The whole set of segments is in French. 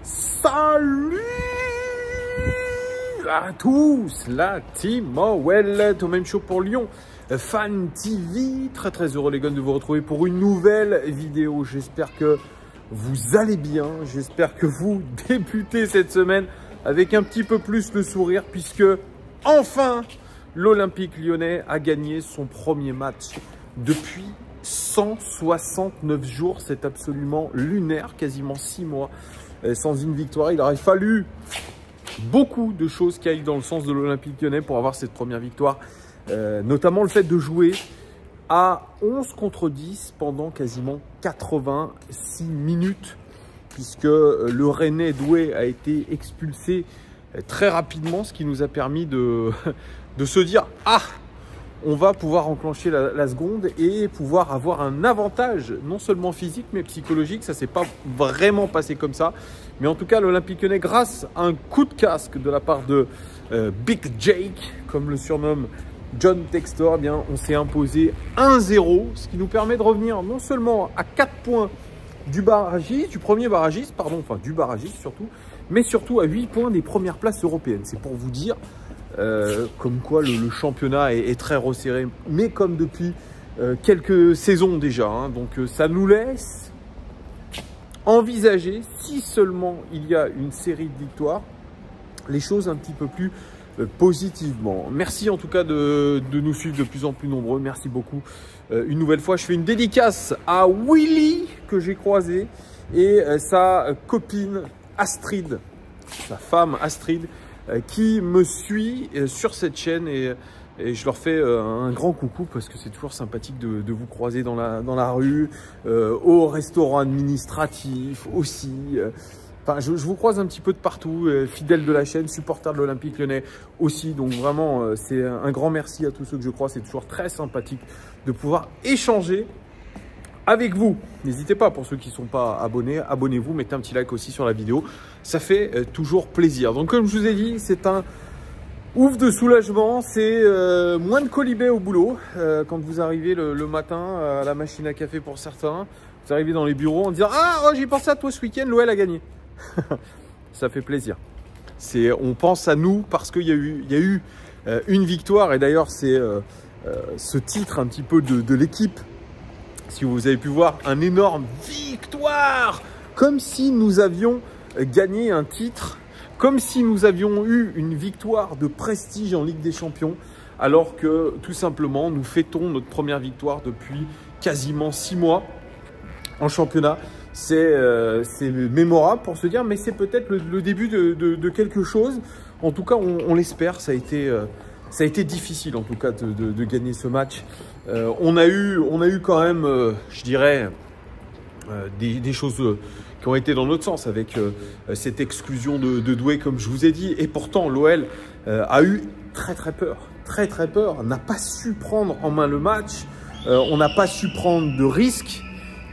Salut à tous, la team Well, au même show pour Lyon Fan TV. Très heureux les gars de vous retrouver pour une nouvelle vidéo. J'espère que vous allez bien, j'espère que vous débutez cette semaine avec un petit peu plus le sourire, puisque enfin l'Olympique Lyonnais a gagné son premier match depuis 169 jours. C'est absolument lunaire, quasiment 6 mois sans une victoire. Il aurait fallu beaucoup de choses qui aillent dans le sens de l'Olympique Lyonnais pour avoir cette première victoire, notamment le fait de jouer à 11 contre 10 pendant quasiment 86 minutes, puisque le Rennais Douai a été expulsé très rapidement, ce qui nous a permis de se dire « Ah, on va pouvoir enclencher la seconde et pouvoir avoir un avantage, non seulement physique, mais psychologique. » Ça ne s'est pas vraiment passé comme ça. Mais en tout cas, l'Olympique Lyonnais, grâce à un coup de casque de la part de Big Jake, comme le surnomme John Textor, eh bien, on s'est imposé 1-0, ce qui nous permet de revenir non seulement à 4 points du barragiste, du premier barragiste, pardon, enfin du barragiste surtout, mais surtout à 8 points des premières places européennes. C'est pour vous dire comme quoi le championnat est très resserré, mais comme depuis quelques saisons déjà, hein. Donc ça nous laisse envisager, si seulement il y a une série de victoires, les choses un petit peu plus positivement. Merci en tout cas de nous suivre de plus en plus nombreux. Merci beaucoup. Une nouvelle fois, je fais une dédicace à Willy que j'ai croisé et sa copine Astrid, sa femme Astrid, qui me suit sur cette chaîne, et je leur fais un grand coucou parce que c'est toujours sympathique de vous croiser dans la rue, au restaurant administratif aussi. Enfin, je vous croise un petit peu de partout, fidèles de la chaîne, supporters de l'Olympique Lyonnais aussi. Donc vraiment, c'est un grand merci à tous ceux que je croise. C'est toujours très sympathique de pouvoir échanger avec vous. N'hésitez pas, pour ceux qui ne sont pas abonnés, abonnez-vous, mettez un petit like aussi sur la vidéo. Ça fait toujours plaisir. Donc comme je vous ai dit, c'est un ouf de soulagement. C'est moins de colibés au boulot. Quand vous arrivez le matin à la machine à café pour certains, vous arrivez dans les bureaux en disant « Ah, oh, j'ai pensé à toi ce week-end, l'OL a gagné. » Ça fait plaisir. On pense à nous parce qu'il y a eu une victoire. Et d'ailleurs, c'est ce titre un petit peu de l'équipe. Si vous avez pu voir, un énorme victoire, comme si nous avions gagné un titre, comme si nous avions eu une victoire de prestige en Ligue des Champions, alors que tout simplement nous fêtons notre première victoire depuis quasiment 6 mois en championnat. C'est mémorable pour se dire, mais c'est peut-être le début de quelque chose. En tout cas, on l'espère. Ça a été difficile en tout cas de gagner ce match. On a eu quand même, je dirais, des choses qui ont été dans notre sens avec cette exclusion de Douai, comme je vous ai dit. Et pourtant, l'OL a eu très peur, n'a pas su prendre en main le match, on n'a pas su prendre de risques,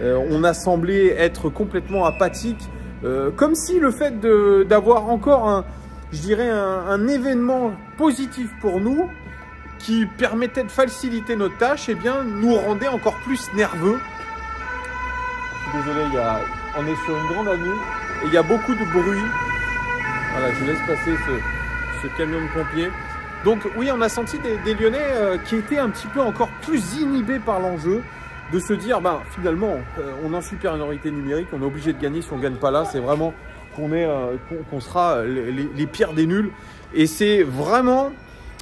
on a semblé être complètement apathique, comme si le fait d'avoir encore je dirais un événement positif pour nous, qui permettait de faciliter notre tâche, eh bien, nous rendait encore plus nerveux. Je suis désolé, on est sur une grande avenue et il y a beaucoup de bruit. Voilà, je laisse passer ce camion de pompiers. Donc oui, on a senti des Lyonnais qui étaient un petit peu encore plus inhibés par l'enjeu, de se dire, finalement, on est en supériorité numérique, on est obligé de gagner. Si on ne gagne pas là, c'est vraiment qu'on sera les pires des nuls. Et c'est vraiment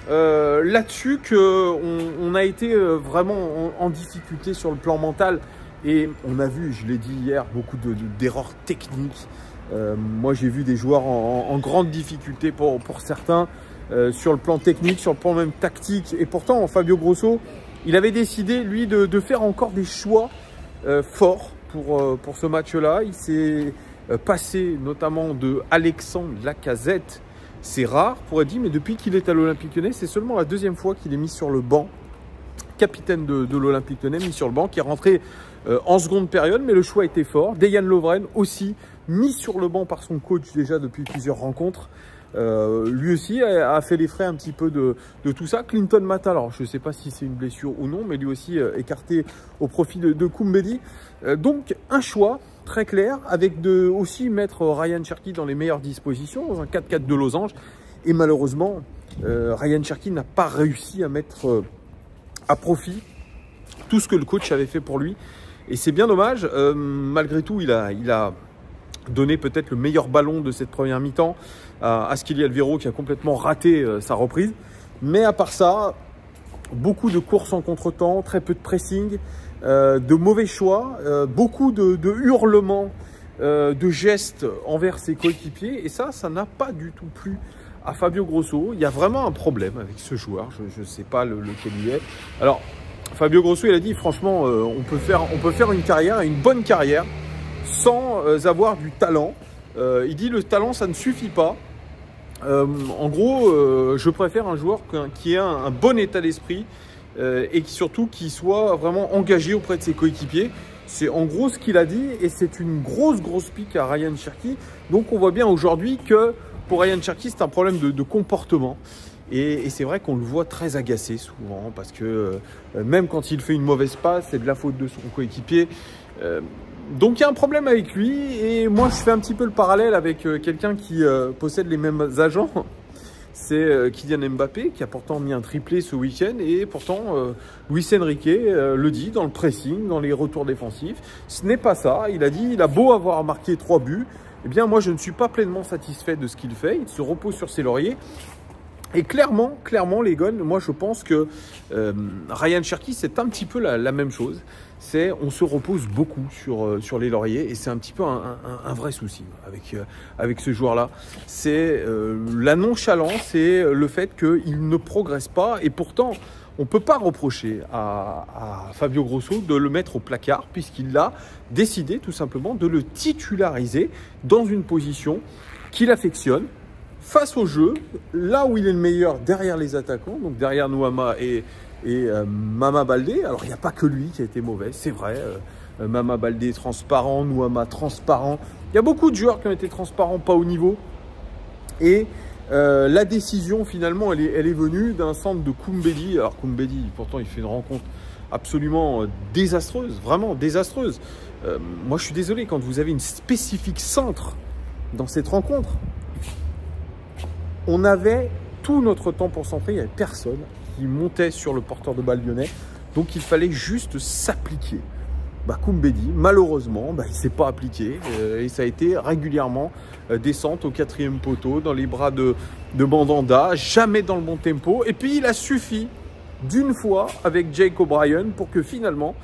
là-dessus qu'on a été vraiment en difficulté sur le plan mental. Et on a vu, je l'ai dit hier, beaucoup d'erreurs techniques. Moi, j'ai vu des joueurs en grande difficulté pour certains, sur le plan technique, sur le plan même tactique. Et pourtant, Fabio Grosso, il avait décidé, lui, de faire encore des choix forts pour ce match-là. Il s'est passé notamment de Alexandre Lacazette. C'est rare, pourrait dire, mais depuis qu'il est à l'Olympique Lyonnais, c'est seulement la 2e fois qu'il est mis sur le banc. Capitaine de l'Olympique Lyonnais, mis sur le banc, qui est rentré en seconde période, mais le choix était fort. Dejan Lovren aussi, mis sur le banc par son coach déjà depuis plusieurs rencontres. Lui aussi a fait les frais un petit peu de tout ça. Clinton Mata, alors je ne sais pas si c'est une blessure ou non, mais lui aussi écarté au profit de Koumbedi. Donc un choix très clair, avec aussi mettre Ryan Cherki dans les meilleures dispositions, dans un 4-4 de losange. Et malheureusement, Ryan Cherki n'a pas réussi à mettre à profit tout ce que le coach avait fait pour lui. Et c'est bien dommage. Malgré tout, il a donné peut-être le meilleur ballon de cette première mi-temps à Asquili Alviro, qui a complètement raté sa reprise. Mais à part ça, beaucoup de courses en contre-temps, très peu de pressing, de mauvais choix, beaucoup de hurlements, de gestes envers ses coéquipiers. Et ça n'a pas du tout plu à Fabio Grosso. Il y a vraiment un problème avec ce joueur. Je ne sais pas lequel il est. Alors, Fabio Grosso, il a dit, franchement, on peut faire une carrière, une bonne carrière, sans avoir du talent. Il dit, le talent, ça ne suffit pas. En gros, je préfère un joueur qui ait un bon état d'esprit et surtout qui soit vraiment engagé auprès de ses coéquipiers. C'est en gros ce qu'il a dit et c'est une grosse pique à Ryan Cherki. Donc on voit bien aujourd'hui que pour Ryan Cherki, c'est un problème de comportement. Et c'est vrai qu'on le voit très agacé souvent parce que même quand il fait une mauvaise passe, c'est de la faute de son coéquipier. Donc il y a un problème avec lui et moi je fais un petit peu le parallèle avec quelqu'un qui possède les mêmes agents. C'est Kylian Mbappé qui a pourtant mis un triplé ce week-end et pourtant Luis Enrique le dit dans le pressing, dans les retours défensifs. Ce n'est pas ça, il a dit il a beau avoir marqué 3 buts, eh bien moi je ne suis pas pleinement satisfait de ce qu'il fait, il se repose sur ses lauriers. Et clairement les Gones, moi je pense que Ryan Cherki c'est un petit peu la même chose. On se repose beaucoup sur les lauriers et c'est un petit peu un vrai souci avec ce joueur-là. C'est la nonchalance et le fait qu'il ne progresse pas et pourtant on ne peut pas reprocher à Fabio Grosso de le mettre au placard puisqu'il a décidé tout simplement de le titulariser dans une position qu'il affectionne. Face au jeu, là où il est le meilleur derrière les attaquants, donc derrière Nuama et Mama Baldé. Alors il n'y a pas que lui qui a été mauvais, c'est vrai. Mama Baldé transparent, Nuama transparent. Il y a beaucoup de joueurs qui ont été transparents, pas au niveau. Et la décision finalement, elle est venue d'un centre de Koumbedi. Alors Koumbedi, pourtant il fait une rencontre absolument désastreuse, vraiment désastreuse. Moi je suis désolé, quand vous avez une spécifique centre dans cette rencontre, on avait tout notre temps pour centrer, il n'y avait personne qui montait sur le porteur de balle lyonnais. Donc il fallait juste s'appliquer. Koumbedi, malheureusement, il ne s'est pas appliqué. Et ça a été régulièrement descente au 4e poteau, dans les bras de Mandanda, jamais dans le bon tempo. Et puis il a suffi d'une fois avec Jake O'Brien pour que finalement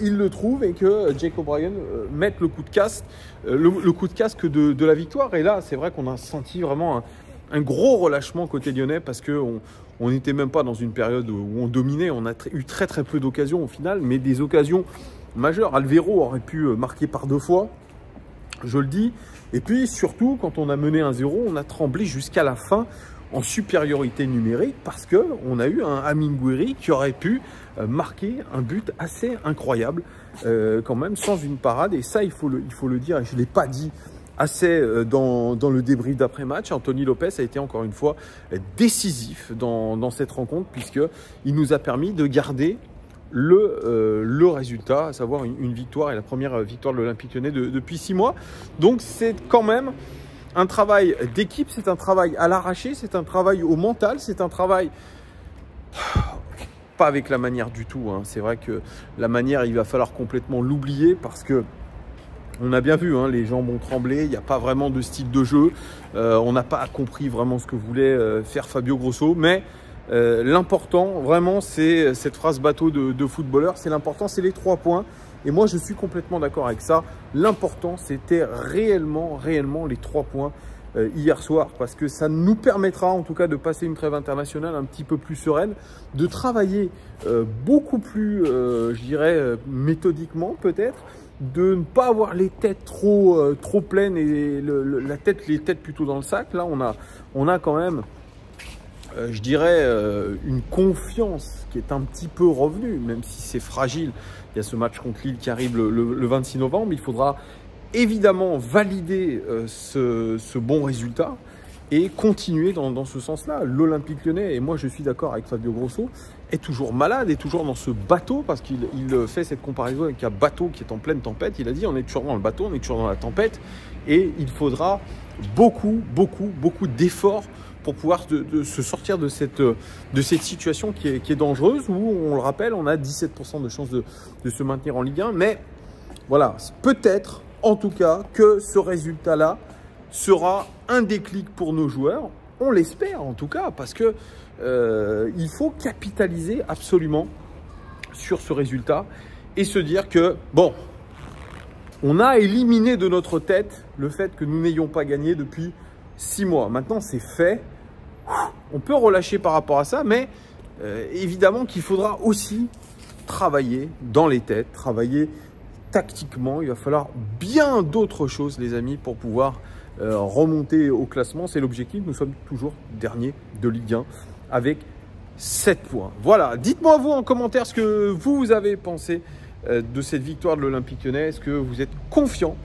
il le trouve et que Jake O'Brien mette le coup de casque, le coup de casque de la victoire. Et là, c'est vrai qu'on a senti vraiment un gros relâchement côté lyonnais parce qu'on n'était même pas dans une période où on dominait. On a eu très peu d'occasions au final, mais des occasions majeures. Alvero aurait pu marquer par 2 fois, je le dis. Et puis surtout, quand on a mené 1-0, on a tremblé jusqu'à la fin en supériorité numérique parce qu'on a eu un Amine Gouiri qui aurait pu marquer un but assez incroyable quand même, sans une parade. Et ça, il faut le dire, et je ne l'ai pas dit assez dans le débrief d'après-match. Anthony Lopez a été encore une fois décisif dans cette rencontre puisqu'il nous a permis de garder le résultat, à savoir une victoire et la première victoire de l'Olympique Lyonnais depuis 6 mois. Donc c'est quand même un travail d'équipe, c'est un travail à l'arraché, c'est un travail au mental, c'est un travail pas avec la manière du tout. C'est vrai que la manière, il va falloir complètement l'oublier parce que on a bien vu, les jambes ont tremblé, il n'y a pas vraiment de style de jeu. On n'a pas compris vraiment ce que voulait faire Fabio Grosso. Mais l'important, vraiment, c'est cette phrase bateau de footballeur. C'est l'important, c'est les 3 points. Et moi, je suis complètement d'accord avec ça. L'important, c'était réellement les 3 points hier soir. Parce que ça nous permettra, en tout cas, de passer une trêve internationale un petit peu plus sereine. De travailler beaucoup plus, je dirais, méthodiquement peut-être. De ne pas avoir les têtes trop pleines et les têtes plutôt dans le sac. Là, on a quand même, je dirais, une confiance qui est un petit peu revenue, même si c'est fragile. Il y a ce match contre Lille qui arrive le 26 novembre. Il faudra évidemment valider ce bon résultat. et continuer dans ce sens-là. L'Olympique Lyonnais, et moi je suis d'accord avec Fabio Grosso, est toujours malade, est toujours dans ce bateau, parce qu'il fait cette comparaison avec un bateau qui est en pleine tempête. Il a dit on est toujours dans le bateau, on est toujours dans la tempête, et il faudra beaucoup d'efforts pour pouvoir se sortir de cette situation qui est dangereuse, où on le rappelle, on a 17% de chances de se maintenir en Ligue 1, mais voilà, peut-être en tout cas que ce résultat-là sera un déclic pour nos joueurs. On l'espère en tout cas, parce que il faut capitaliser absolument sur ce résultat et se dire que, bon, on a éliminé de notre tête le fait que nous n'ayons pas gagné depuis 6 mois. Maintenant, c'est fait. On peut relâcher par rapport à ça, mais évidemment qu'il faudra aussi travailler dans les têtes, travailler tactiquement. Il va falloir bien d'autres choses, les amis, pour pouvoir remonter au classement. C'est l'objectif. Nous sommes toujours derniers de Ligue 1 avec 7 points. Voilà, dites-moi vous en commentaire ce que vous avez pensé de cette victoire de l'Olympique Lyonnais. Est-ce que vous êtes confiant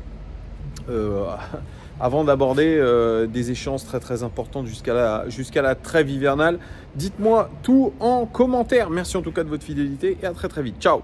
avant d'aborder des échéances très importantes jusqu'à la trêve hivernale? Dites-moi tout en commentaire. Merci en tout cas de votre fidélité et à très vite. Ciao.